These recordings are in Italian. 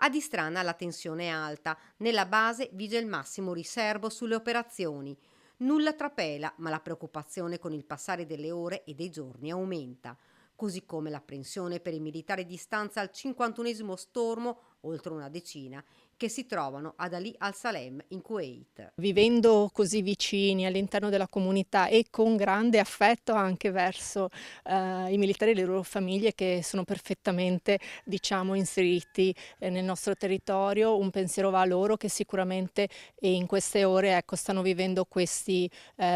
Ad Istrana la tensione è alta, nella base vige il massimo riservo sulle operazioni. Nulla trapela, ma la preoccupazione con il passare delle ore e dei giorni aumenta, così come l'apprensione per i militari di stanza al 51esimo stormo, oltre una decina, che si trovano ad Ali al-Salem in Kuwait. Vivendo così vicini all'interno della comunità e con grande affetto anche verso, i militari e le loro famiglie che sono perfettamente, diciamo, inseriti, nel nostro territorio, un pensiero va a loro che sicuramente, in queste ore, ecco, stanno vivendo questi,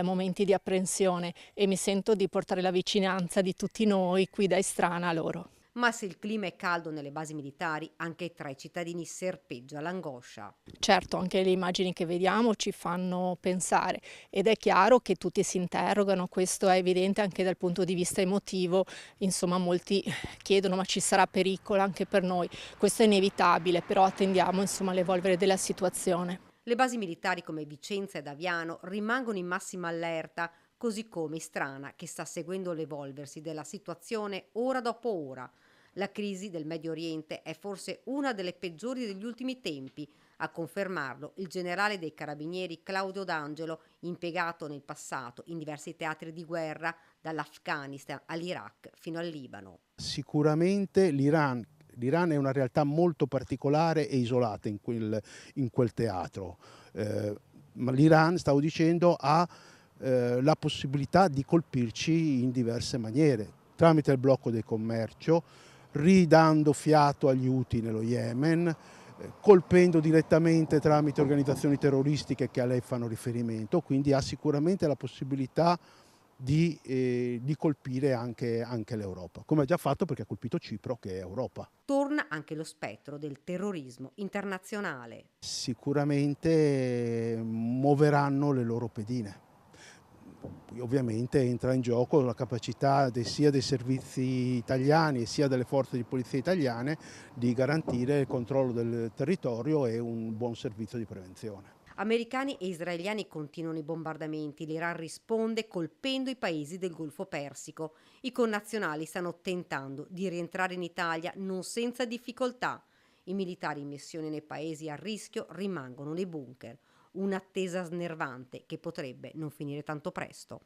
momenti di apprensione e mi sento di portare la vicinanza di tutti noi qui da Istrana a loro. Ma se il clima è caldo nelle basi militari, anche tra i cittadini serpeggia l'angoscia. Certo, anche le immagini che vediamo ci fanno pensare ed è chiaro che tutti si interrogano, questo è evidente anche dal punto di vista emotivo, insomma molti chiedono ma ci sarà pericolo anche per noi, questo è inevitabile, però attendiamo insomma l'evolvere della situazione. Le basi militari come Vicenza ed Aviano rimangono in massima allerta, così come Strana, che sta seguendo l'evolversi della situazione ora dopo ora. La crisi del Medio Oriente è forse una delle peggiori degli ultimi tempi, a confermarlo il generale dei carabinieri Claudio D'Angelo, impiegato nel passato in diversi teatri di guerra, dall'Afghanistan all'Iraq fino al Libano. Sicuramente l'Iran è una realtà molto particolare e isolata in quel teatro. Ma l'Iran, stavo dicendo, ha la possibilità di colpirci in diverse maniere, tramite il blocco del commercio, ridando fiato agli Houthi nello Yemen, colpendo direttamente tramite organizzazioni terroristiche che a lei fanno riferimento, quindi ha sicuramente la possibilità di colpire anche l'Europa, come ha già fatto perché ha colpito Cipro che è Europa. Torna anche lo spettro del terrorismo internazionale. Sicuramente muoveranno le loro pedine. Poi ovviamente entra in gioco la capacità sia dei servizi italiani sia delle forze di polizia italiane di garantire il controllo del territorio e un buon servizio di prevenzione. Americani e israeliani continuano i bombardamenti, l'Iran risponde colpendo i paesi del Golfo Persico. I connazionali stanno tentando di rientrare in Italia non senza difficoltà. I militari in missione nei paesi a rischio rimangono nei bunker. Un'attesa snervante che potrebbe non finire tanto presto.